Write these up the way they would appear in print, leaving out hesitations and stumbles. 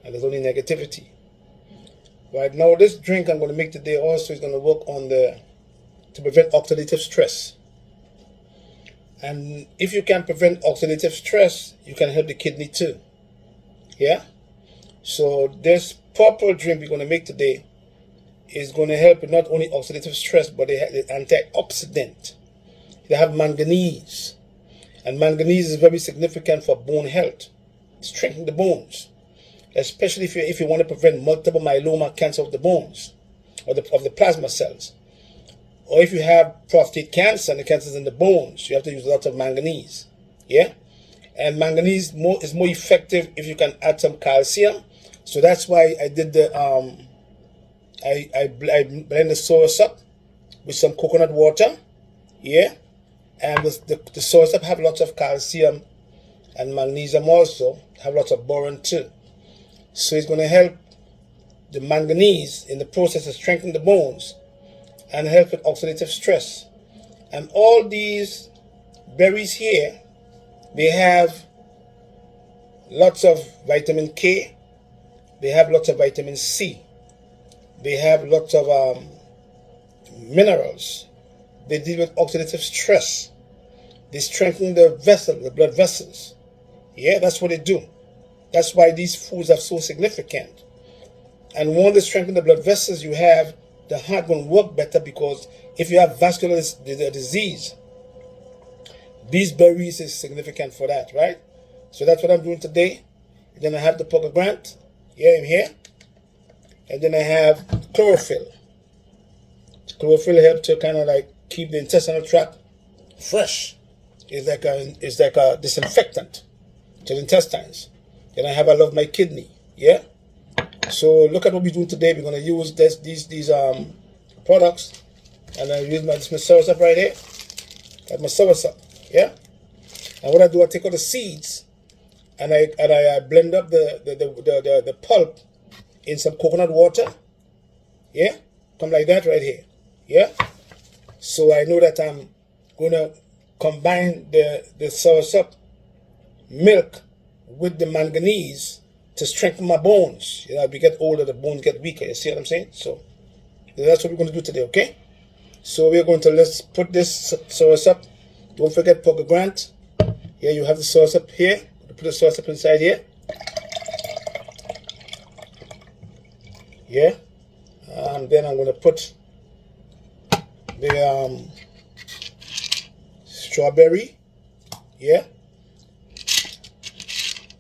and there's only negativity. Right now, this drink I'm going to make today also is going to work on to prevent oxidative stress. And if you can prevent oxidative stress, you can help the kidney too. Yeah? So this purple drink we're going to make today is going to help with not only oxidative stress, but the antioxidant. They have manganese. And manganese is very significant for bone health. Strengthen the bones. Especially if you want to prevent multiple myeloma, cancer of the bones, or of the plasma cells. Or if you have prostate cancer and the cancer is in the bones, you have to use a lot of manganese. Yeah? And manganese is more effective if you can add some calcium. So that's why I did I blend the sauersup with some coconut water. Yeah? And the sauersup have lots of calcium and magnesium also, have lots of boron too. So it's going to help the manganese in the process of strengthening the bones and help with oxidative stress. And all these berries here, they have lots of vitamin K, they have lots of vitamin C, they have lots of minerals. They deal with oxidative stress. They strengthen the blood vessels. Yeah, that's what they do. That's why these foods are so significant. And when they strengthen the blood vessels, you have the heart going to work better, because if you have vascular disease, these berries is significant for that, right? So that's what I'm doing today. And then I have the pomegranate, yeah, in here. And then I have chlorophyll. Chlorophyll helps to kind of like keep the intestinal tract fresh. It's like a disinfectant to the intestines. Then I have I love my kidney. Yeah. So look at what we're doing today. We're gonna use these products, and I use my sauersup right here. That's my sauersup. Yeah. And what I do, I take out the seeds, and I blend up the pulp in some coconut water. Yeah. Come like that right here. Yeah. So I know that I'm gonna combine the sauersup milk with the manganese to strengthen my bones. You know, as we get older, the bones get weaker. You see what I'm saying? So that's what we're going to do today, okay? So we're going to, let's put this sauersup. Don't forget pomegranate. Here you have the sauersup here. Put the sauersup inside here. Yeah. And then I'm going to put the strawberry. Yeah.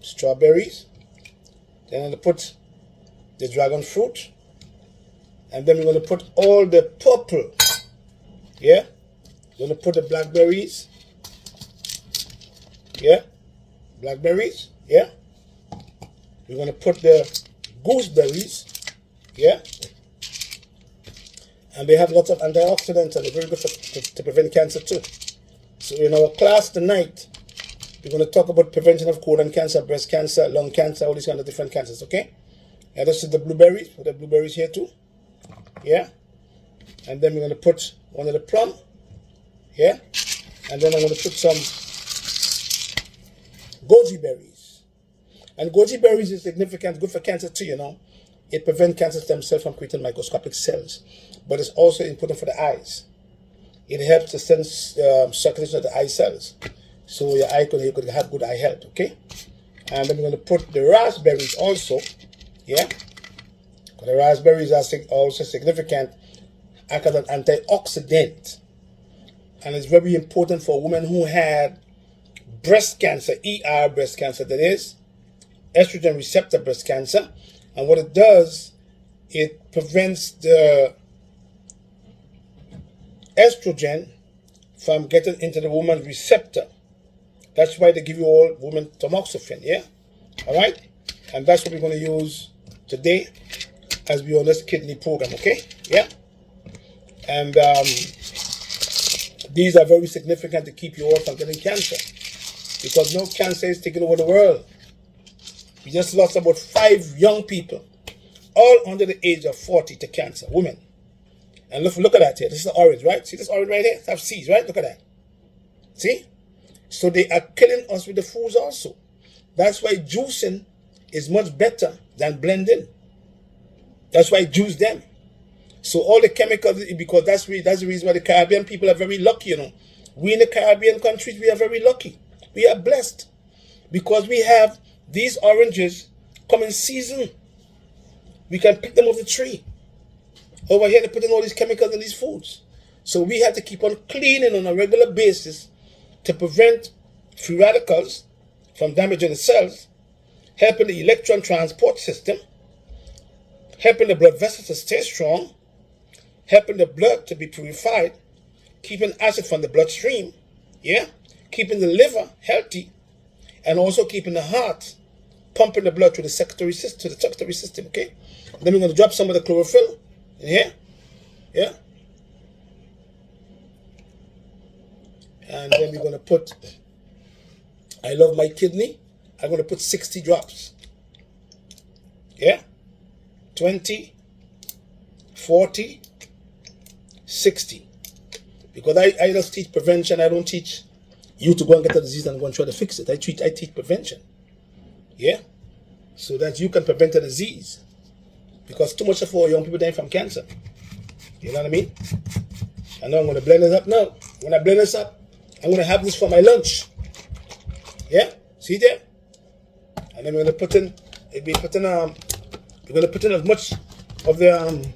Strawberries. Then I'm going to put the dragon fruit. And then we're going to put all the purple. Yeah. We're going to put the blackberries. Yeah. Blackberries. Yeah. We're going to put the gooseberries. Yeah. And they have lots of antioxidants, and they're very good to prevent cancer too. So in our class tonight, we're going to talk about prevention of colon cancer, breast cancer, lung cancer, all these kind of different cancers, okay? And this is the blueberries. Put the blueberries here too. Yeah? And then we're going to put one of the plum. Yeah? And then I'm going to put some goji berries. And goji berries is significant, good for cancer too, you know. It prevents cancer stem cells from creating microscopic cells. But it's also important for the eyes. It helps to send circulation of the eye cells. So your eye could have good eye health, okay? And then we're going to put the raspberries also, yeah? The raspberries are also significant as an antioxidant. And it's very important for women who had breast cancer, ER breast cancer, that is, estrogen receptor breast cancer. And what it does, it prevents the estrogen from getting into the woman's receptor. That's why they give you all women tamoxifen, yeah? All right? And that's what we're going to use today as we on this kidney program, okay? Yeah? And these are very significant to keep you all from getting cancer, because no cancer is taking over the world. We just lost about 5 young people, all under the age of 40 to cancer, women. And look at that here. This is the orange, right? See this orange right here? It have seeds, right? Look at that. See? So they are killing us with the foods also. That's why juicing is much better than blending. That's why I juice them. So all the chemicals, because that's the reason why the Caribbean people are very lucky, you know. We in the Caribbean countries, we are very lucky. We are blessed because we have these oranges come in season. We can pick them off the tree. Over here, they're putting all these chemicals in these foods. So we have to keep on cleaning on a regular basis to prevent free radicals from damaging the cells, helping the electron transport system, helping the blood vessels to stay strong, helping the blood to be purified, keeping acid from the bloodstream, yeah, keeping the liver healthy, and also keeping the heart pumping the blood through the secretory system, okay? Then we're going to drop some of the chlorophyll in here, yeah? And then we're going to put, I love my kidney, I'm going to put 60 drops, yeah? 20, 40, 60. Because I just teach prevention. I don't teach you to go and get a disease and go and try to fix it. I teach prevention. Yeah? So that you can prevent a disease. Because too much of our young people dying from cancer. You know what I mean? And now I'm going to blend this up now. When I blend this up, I'm going to have this for my lunch. Yeah? See there? And then we're going to put in, we're going to put in as much of the